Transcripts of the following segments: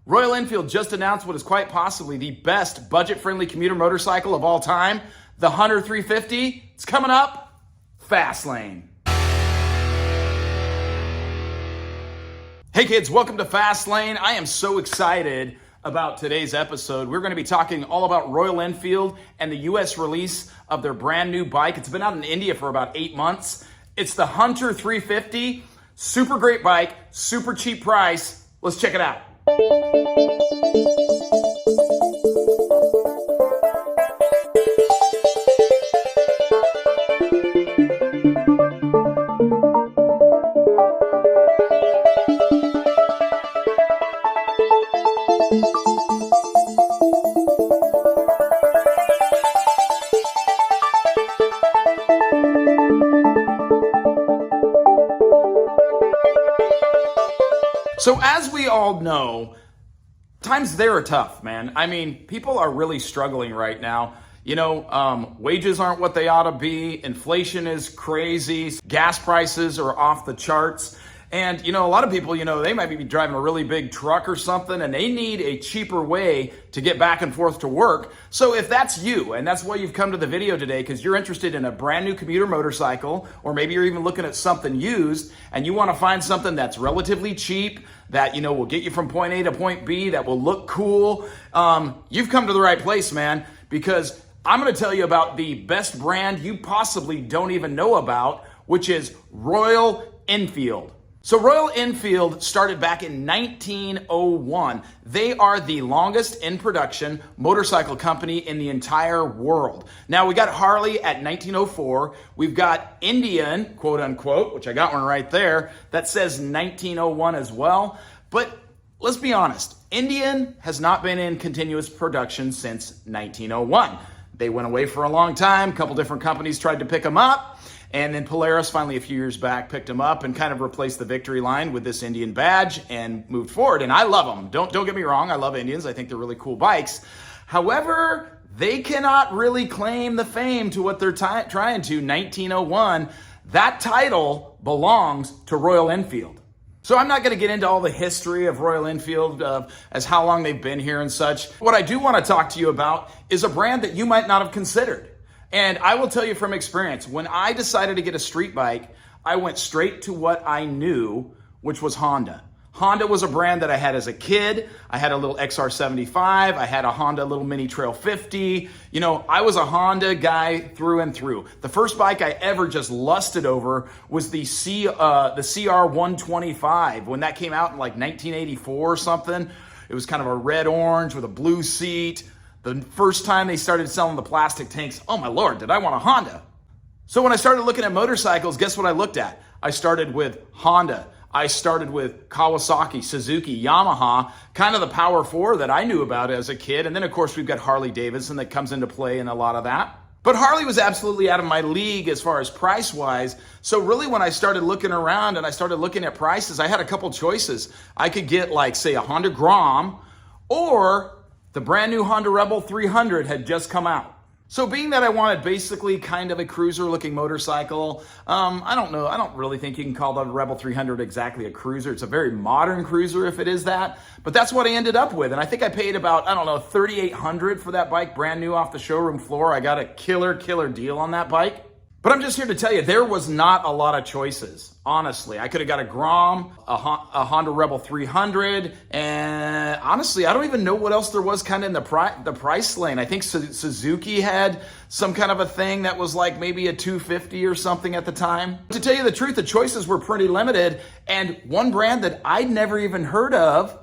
Royal Enfield just announced what is quite possibly the best budget-friendly commuter motorcycle of all time, the Hunter 350. It's coming up, Fast Lane. Hey kids, welcome to Fast Lane. I am so excited about today's episode. We're going to be talking all about Royal Enfield and the US release of their brand new bike. It's been out in India for about 8 months. It's the Hunter 350. Super great bike, super cheap price. Let's check it out. So as we all know, times there are tough, man. I mean, people are really struggling right now. You know, wages aren't what they ought to be. Inflation is crazy. Gas prices are off the charts. And, you know, a lot of people, you know, they might be driving a really big truck or something and they need a cheaper way to get back and forth to work. So if that's you, and that's why you've come to the video today, because you're interested in a brand new commuter motorcycle, or maybe you're even looking at something used and you want to find something that's relatively cheap, that, you know, will get you from point A to point B, that will look cool, you've come to the right place, man, because I'm going to tell you about the best brand you possibly don't even know about, which is Royal Enfield. So Royal Enfield started back in 1901. They are the longest in production motorcycle company in the entire world. Now we got Harley at 1904. We've got Indian, quote unquote, which I got one right there, that says 1901 as well. But let's be honest, Indian has not been in continuous production since 1901. They went away for a long time. A couple different companies tried to pick them up. And then Polaris finally a few years back picked them up and kind of replaced the victory line with this Indian badge and moved forward. And I love them. Don't get me wrong. I love Indians. I think they're really cool bikes. However, they cannot really claim the fame to what they're trying to. 1901, that title belongs to Royal Enfield. So I'm not going to get into all the history of Royal Enfield as how long they've been here and such. What I do want to talk to you about is a brand that you might not have considered. And I will tell you from experience, when I decided to get a street bike, I went straight to what I knew, which was Honda. Honda was a brand that I had as a kid. I had a little XR75. I had a Honda little Mini Trail 50. You know, I was a Honda guy through and through. The first bike I ever just lusted over was the CR125. When that came out in like 1984 or something, it was kind of a red orange with a blue seat. The first time they started selling the plastic tanks, oh my Lord, did I want a Honda? So when I started looking at motorcycles, guess what I looked at? I started with Honda. I started with Kawasaki, Suzuki, Yamaha, kind of the Power 4 that I knew about as a kid. And then of course we've got Harley Davidson that comes into play in a lot of that. But Harley was absolutely out of my league as far as price-wise. So really when I started looking around and I started looking at prices, I had a couple choices. I could get like, say, a Honda Grom, or the brand new Honda Rebel 300 had just come out. So being that I wanted basically kind of a cruiser looking motorcycle, I don't know, I don't really think you can call the Rebel 300 exactly a cruiser. It's a very modern cruiser if it is that, but that's what I ended up with. And I think I paid about, I don't know, $3,800 for that bike, brand new off the showroom floor. I got a killer deal on that bike. But I'm just here to tell you, there was not a lot of choices, honestly. I could have got a Grom, a Honda Rebel 300, and honestly, I don't even know what else there was kind of in the price lane. I think Suzuki had some kind of a thing that was like maybe a 250 or something at the time. To tell you the truth, the choices were pretty limited, and one brand that I'd never even heard of,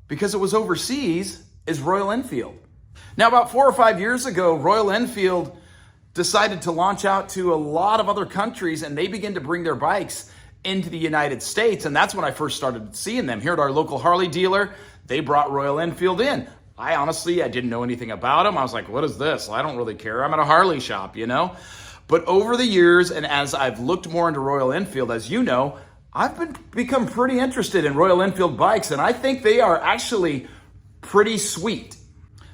because it was overseas, is Royal Enfield. Now, about 4 or 5 years ago, Royal Enfield decided to launch out to a lot of other countries, and they began to bring their bikes into the United States. And that's when I first started seeing them. Here at our local Harley dealer, they brought Royal Enfield in. I didn't know anything about them. I was like, what is this? Well, I don't really care. I'm at a Harley shop, you know? But over the years, and as I've looked more into Royal Enfield, as you know, I've become pretty interested in Royal Enfield bikes, and I think they are actually pretty sweet.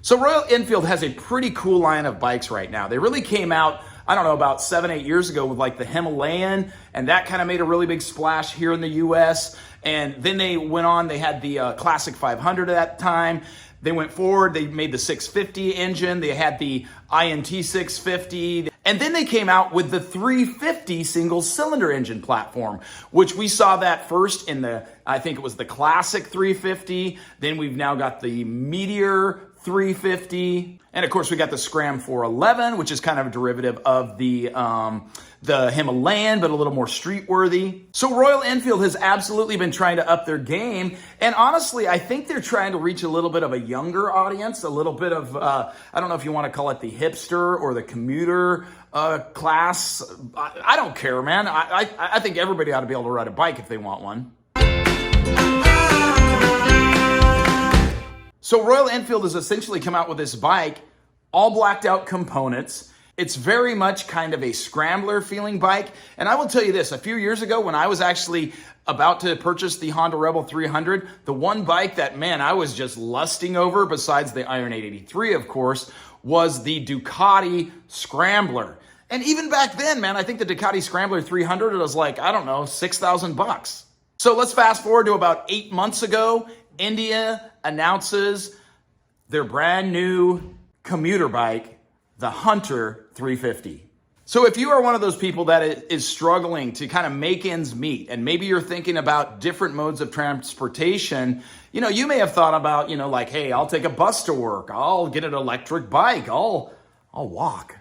So Royal Enfield has a pretty cool line of bikes right now. They really came out, I don't know, about 7, 8 years ago with like the Himalayan, and that kind of made a really big splash here in the US. And then they went on, they had the Classic 500 at that time. They went forward, they made the 650 engine, they had the INT 650, and then they came out with the 350 single cylinder engine platform, which we saw that first in the, I think it was the Classic 350, then we've now got the Meteor 350, and of course we got the Scram 411, which is kind of a derivative of the Himalayan, but a little more street worthy. So Royal Enfield has absolutely been trying to up their game, and honestly, I think they're trying to reach a little bit of a younger audience, a little bit of, I don't know if you want to call it the hipster or the commuter class. I don't care, man. I think everybody ought to be able to ride a bike if they want one. So Royal Enfield has essentially come out with this bike, all blacked out components. It's very much kind of a scrambler feeling bike. And I will tell you this, a few years ago when I was actually about to purchase the Honda Rebel 300, the one bike that, man, I was just lusting over, besides the Iron 883, of course, was the Ducati Scrambler. And even back then, man, I think the Ducati Scrambler 300 was like, I don't know, $6,000. So let's fast forward to about 8 months ago. India announces their brand new commuter bike, the Hunter 350. So if you are one of those people that is struggling to kind of make ends meet, and maybe you're thinking about different modes of transportation, you may have thought about, like, hey, I'll take a bus to work. I'll get an electric bike. I'll walk.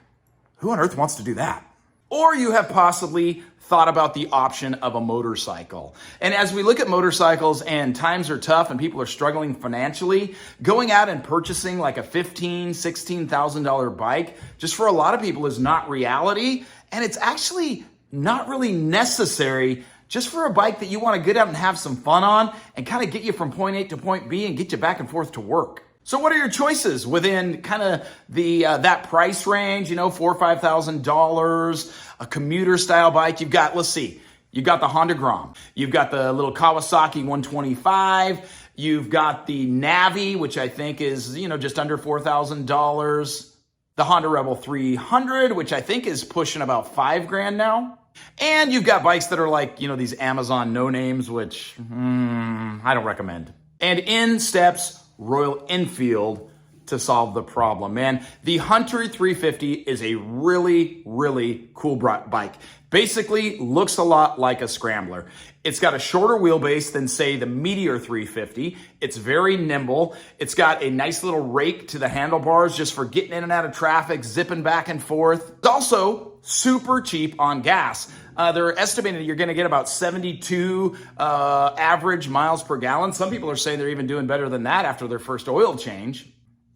Who on earth wants to do that? Or you have possibly thought about the option of a motorcycle. And as we look at motorcycles and times are tough and people are struggling financially, going out and purchasing like a $15,000, $16,000 bike, just for a lot of people is not reality. And it's actually not really necessary just for a bike that you want to get out and have some fun on and kind of get you from point A to point B and get you back and forth to work. So what are your choices within kind of the that price range, $4,000 or $5,000, a commuter style bike? You've got, let's see, you've got the Honda Grom, you've got the little Kawasaki 125, you've got the Navi, which I think is, just under $4,000, the Honda Rebel 300, which I think is pushing about $5,000 now. And you've got bikes that are like, these Amazon no names, which I don't recommend. And in steps Royal Enfield to solve the problem, man. The Hunter 350 is a really, really cool bike. Basically looks a lot like a scrambler. It's got a shorter wheelbase than, say, the Meteor 350. It's very nimble. It's got a nice little rake to the handlebars just for getting in and out of traffic, zipping back and forth. It's also super cheap on gas. They're estimating you're going to get about 72 average miles per gallon. Some people are saying they're even doing better than that after their first oil change.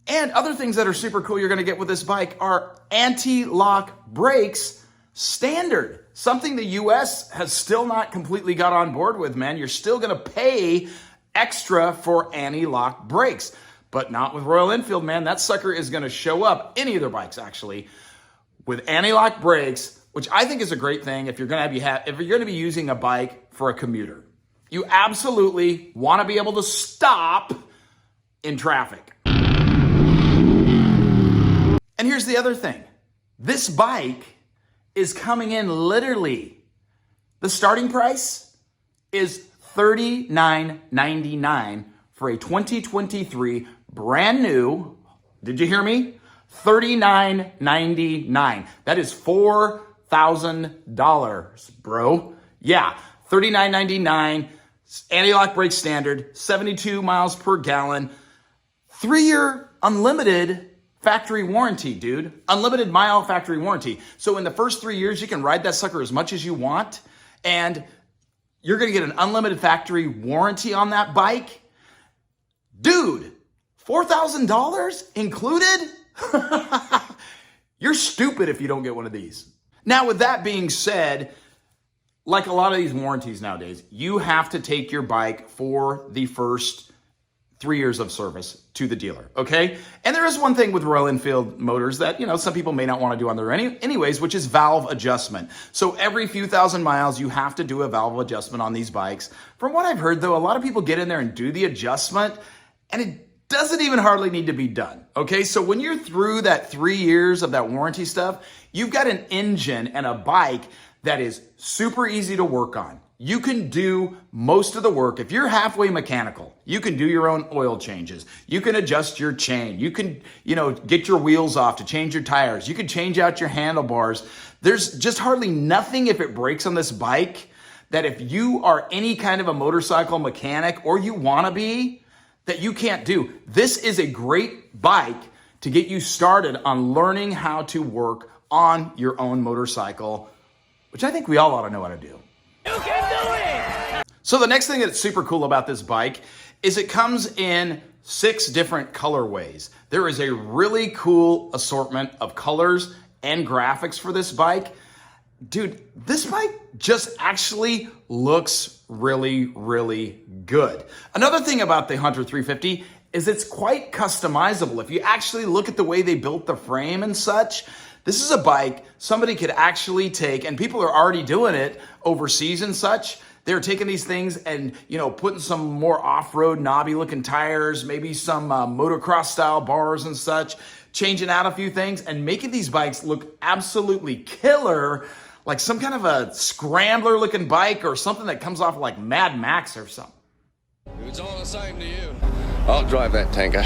And other things that are super cool you're going to get with this bike are anti-lock brakes standard. Something the US has still not completely got on board with, man. You're still going to pay extra for anti-lock brakes, but not with Royal Enfield, man. That sucker is going to show up, any of their bikes actually, with anti-lock brakes, which I think is a great thing if you're going to be using a bike for a commuter. You absolutely want to be able to stop in traffic. And here's the other thing. This bike is coming in literally, the starting price is $39.99 for a 2023 brand new, did you hear me? $39.99. That is $4,000, bro. Yeah, $39.99, anti-lock brake standard, 72 miles per gallon, 3-year unlimited factory warranty, dude. Unlimited mile factory warranty. So in the first 3 years, you can ride that sucker as much as you want, and you're going to get an unlimited factory warranty on that bike. Dude, $4,000 included? You're stupid if you don't get one of these. Now, with that being said, like a lot of these warranties nowadays, you have to take your bike for the first 3 years of service to the dealer, okay? And there is one thing with Royal Enfield motors that, some people may not want to do on their anyways, which is valve adjustment. So every few thousand miles, you have to do a valve adjustment on these bikes. From what I've heard, though, a lot of people get in there and do the adjustment, and it doesn't even hardly need to be done, okay? So when you're through that 3 years of that warranty stuff, you've got an engine and a bike that is super easy to work on. you can do most of the work. If you're halfway mechanical, you can do your own oil changes. You can adjust your chain. You can, get your wheels off to change your tires. You can change out your handlebars. There's just hardly nothing if it breaks on this bike that if you are any kind of a motorcycle mechanic or you want to be, that you can't do. This is a great bike to get you started on learning how to work on your own motorcycle, which I think we all ought to know how to do. You can do it! So the next thing that's super cool about this bike is it comes in 6 different colorways. There is a really cool assortment of colors and graphics for this bike. Dude, this bike just actually looks really, really good. Another thing about the Hunter 350 is it's quite customizable. If you actually look at the way they built the frame and such, this is a bike somebody could actually take, and people are already doing it overseas and such. They're taking these things and, putting some more off-road knobby looking tires, maybe some motocross style bars and such, changing out a few things and making these bikes look absolutely killer, like some kind of a scrambler looking bike or something that comes off like Mad Max or something. It's all the same to you. I'll drive that tanker.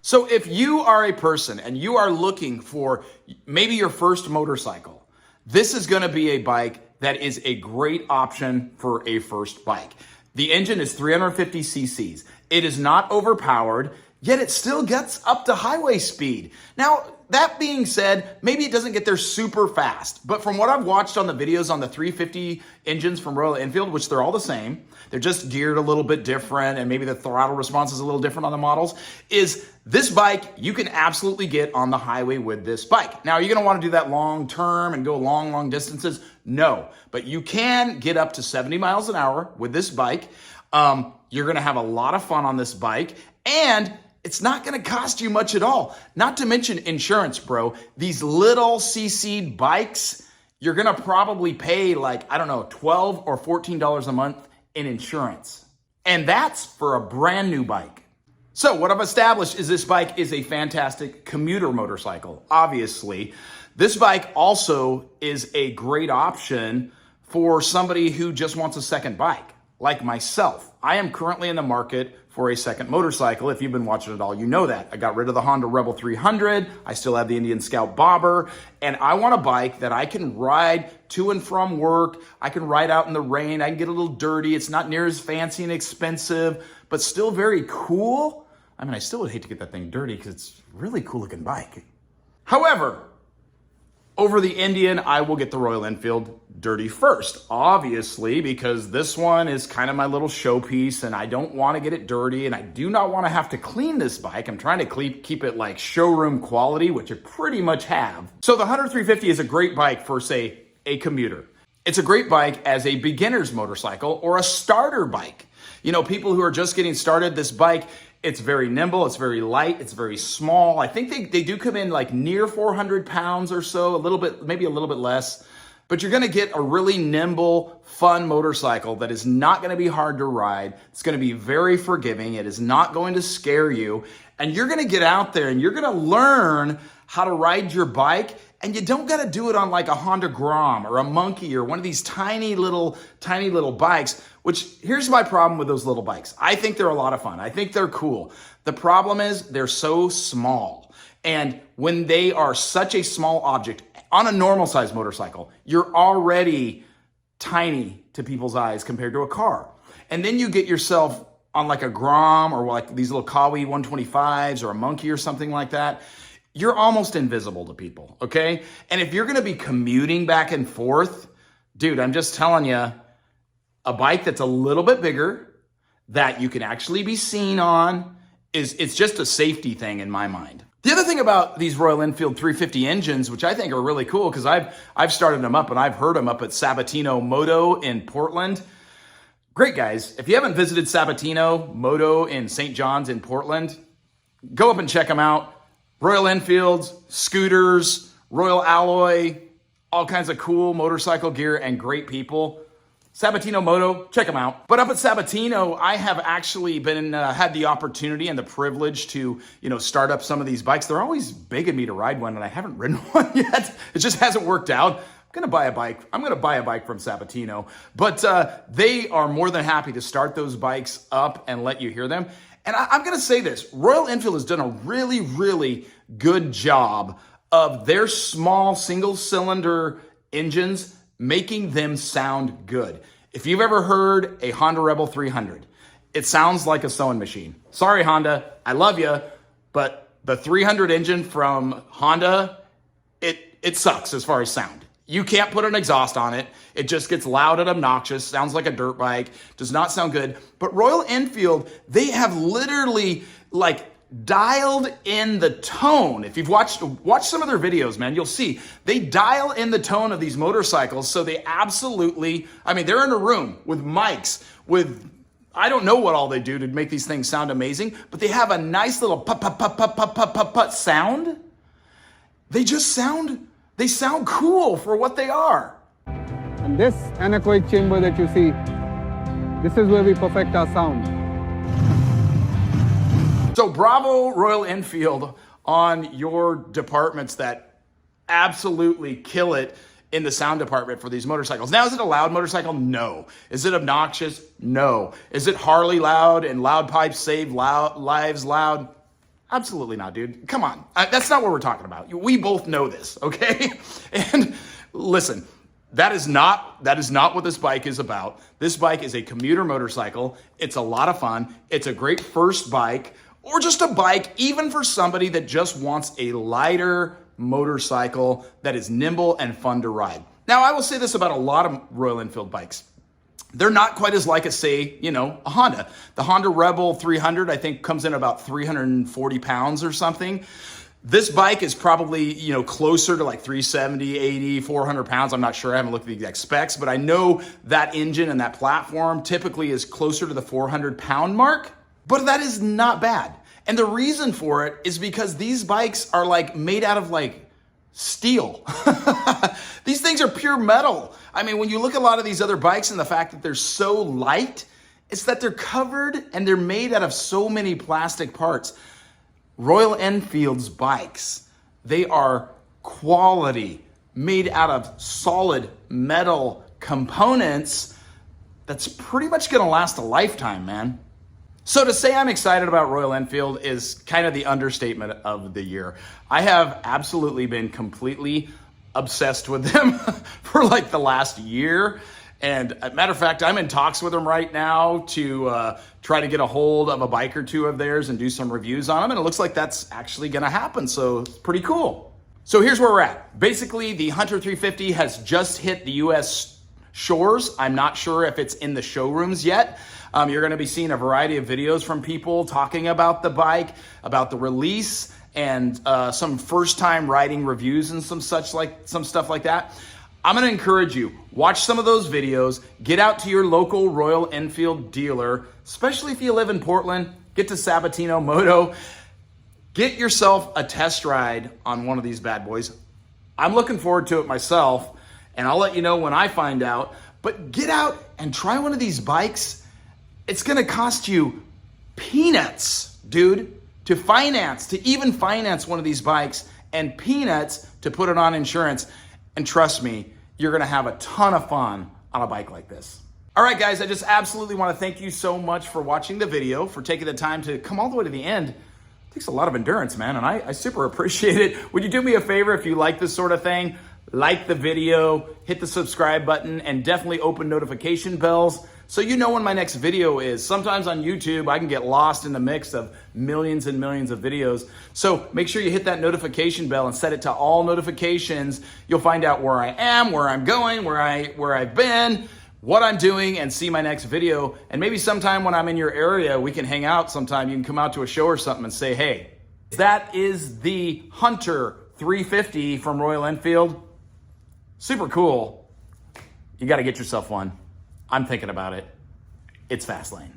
So if you are a person and you are looking for maybe your first motorcycle, this is going to be a bike that is a great option for a first bike. The engine is 350 cc's. It is not overpowered, yet it still gets up to highway speed. Now, that being said, maybe it doesn't get there super fast, but from what I've watched on the videos on the 350 engines from Royal Enfield, which they're all the same, they're just geared a little bit different, and maybe the throttle response is a little different on the models, is this bike you can absolutely get on the highway with this bike. Now, are you gonna wanna do that long term and go long distances? No, but you can get up to 70 miles an hour with this bike. You're gonna have a lot of fun on this bike, and it's not gonna cost you much at all. Not to mention insurance, bro. These little CC'd bikes, you're gonna probably pay like, I don't know, $12 or $14 a month in insurance. And that's for a brand new bike. So what I've established is this bike is a fantastic commuter motorcycle, obviously. This bike also is a great option for somebody who just wants a second bike, like myself. I am currently in the market for a second motorcycle. If you've been watching it all, you know that. I got rid of the Honda Rebel 300. I still have the Indian Scout Bobber, and I want a bike that I can ride to and from work. I can ride out in the rain. I can get a little dirty. It's not near as fancy and expensive, but still very cool. I mean, I still would hate to get that thing dirty because it's a really cool looking bike. However, over the Indian, I will get the Royal Enfield dirty first, obviously, because this one is kind of my little showpiece and I don't want to get it dirty and I do not want to have to clean this bike. I'm trying to keep it like showroom quality, which I pretty much have. So the Hunter 350 is a great bike for, say, a commuter. It's a great bike as a beginner's motorcycle or a starter bike. People who are just getting started, this bike, it's very nimble, it's very light, it's very small. I think they do come in like near 400 pounds or so, maybe a little bit less. But you're gonna get a really nimble, fun motorcycle that is not gonna be hard to ride. It's gonna be very forgiving. It is not going to scare you. And you're gonna get out there and you're gonna learn how to ride your bike. And you don't gotta do it on like a Honda Grom or a Monkey or one of these tiny little bikes, which here's my problem with those little bikes. I think they're a lot of fun. I think they're cool. The problem is they're so small. And when they are such a small object on a normal size motorcycle, you're already tiny to people's eyes compared to a car. And then you get yourself on like a Grom or like these little Kawi 125s or a Monkey or something like that. You're almost invisible to people, okay? And if you're gonna be commuting back and forth, dude, I'm just telling you, a bike that's a little bit bigger, that you can actually be seen on, it's just a safety thing in my mind. The other thing about these Royal Enfield 350 engines, which I think are really cool, because I've started them up and I've heard them up at Sabatino Moto in Portland. Great guys. If you haven't visited Sabatino Moto in St. John's in Portland, go up and check them out. Royal Enfields, scooters, Royal Alloy, all kinds of cool motorcycle gear and great people. Sabatino Moto, check them out. But up at Sabatino, I have actually had the opportunity and the privilege to, start up some of these bikes. They're always begging me to ride one, and I haven't ridden one yet. It just hasn't worked out. gonna buy a bike. I'm gonna buy a bike from Sabatino, but they are more than happy to start those bikes up and let you hear them. And I'm gonna say this, Royal Enfield has done a really, really good job of their small single cylinder engines making them sound good. If you've ever heard a Honda Rebel 300, it sounds like a sewing machine. Sorry, Honda, I love you, but the 300 engine from Honda, it sucks as far as sound. You can't put an exhaust on it. It just gets loud and obnoxious, sounds like a dirt bike, does not sound good. But Royal Enfield, they have literally like dialed in the tone. If you've watched some of their videos, man, you'll see they dial in the tone of these motorcycles. So they absolutely, I mean, they're in a room with mics, with, I don't know what all they do to make these things sound amazing, but they have a nice little put sound. They sound cool for what they are. And this anechoic chamber that you see, this is where we perfect our sound. So bravo, Royal Enfield, on your departments that absolutely kill it in the sound department for these motorcycles. Now, is it a loud motorcycle? No. Is it obnoxious? No. Is it Harley loud and loud pipes save lives loud? Absolutely not, dude. Come on. That's not what we're talking about. We both know this, okay? And listen, that is not what this bike is about. This bike is a commuter motorcycle. It's a lot of fun. It's a great first bike, or just a bike, even for somebody that just wants a lighter motorcycle that is nimble and fun to ride. Now, I will say this about a lot of Royal Enfield bikes. They're not quite as like, say, a Honda. The Honda Rebel 300, I think, comes in about 340 pounds or something. This bike is probably, closer to like 370, 80, 400 pounds. I'm not sure. I haven't looked at the exact specs, but I know that engine and that platform typically is closer to the 400 pound mark, but that is not bad. And the reason for it is because these bikes are like made out of like steel. These things are pure metal. I mean, when you look at a lot of these other bikes and the fact that they're so light, it's that they're covered and they're made out of so many plastic parts. Royal Enfield's bikes, they are quality, made out of solid metal components that's pretty much gonna last a lifetime, man. So to say I'm excited about Royal Enfield is kind of the understatement of the year. I have absolutely been completely obsessed with them for like the last year. And matter of fact, I'm in talks with them right now to try to get a hold of a bike or two of theirs and do some reviews on them. And it looks like that's actually gonna happen. So it's pretty cool. So here's where we're at. Basically, the Hunter 350 has just hit the US shores. I'm not sure if it's in the showrooms yet. You're gonna be seeing a variety of videos from people talking about the bike, about the release, and some first time riding reviews and some stuff like that. I'm gonna encourage you, watch some of those videos, get out to your local Royal Enfield dealer, especially if you live in Portland, get to Sabatino Moto, get yourself a test ride on one of these bad boys. I'm looking forward to it myself, and I'll let you know when I find out, but get out and try one of these bikes. It's gonna cost you peanuts, dude, to even finance one of these bikes, and peanuts to put it on insurance. And trust me, you're gonna have a ton of fun on a bike like this. All right, guys, I just absolutely wanna thank you so much for watching the video, for taking the time to come all the way to the end. It takes a lot of endurance, man, and I super appreciate it. Would you do me a favor if you like this sort of thing? Like the video, hit the subscribe button, and definitely open notification bells so you know when my next video is. Sometimes on YouTube, I can get lost in the mix of millions and millions of videos. So make sure you hit that notification bell and set it to all notifications. You'll find out where I am, where I'm going, where I've been, what I'm doing, and see my next video. And maybe sometime when I'm in your area, we can hang out sometime. You can come out to a show or something and say, hey, that is the Hunter 350 from Royal Enfield. Super cool. You got to get yourself one. I'm thinking about it. It's fast lane.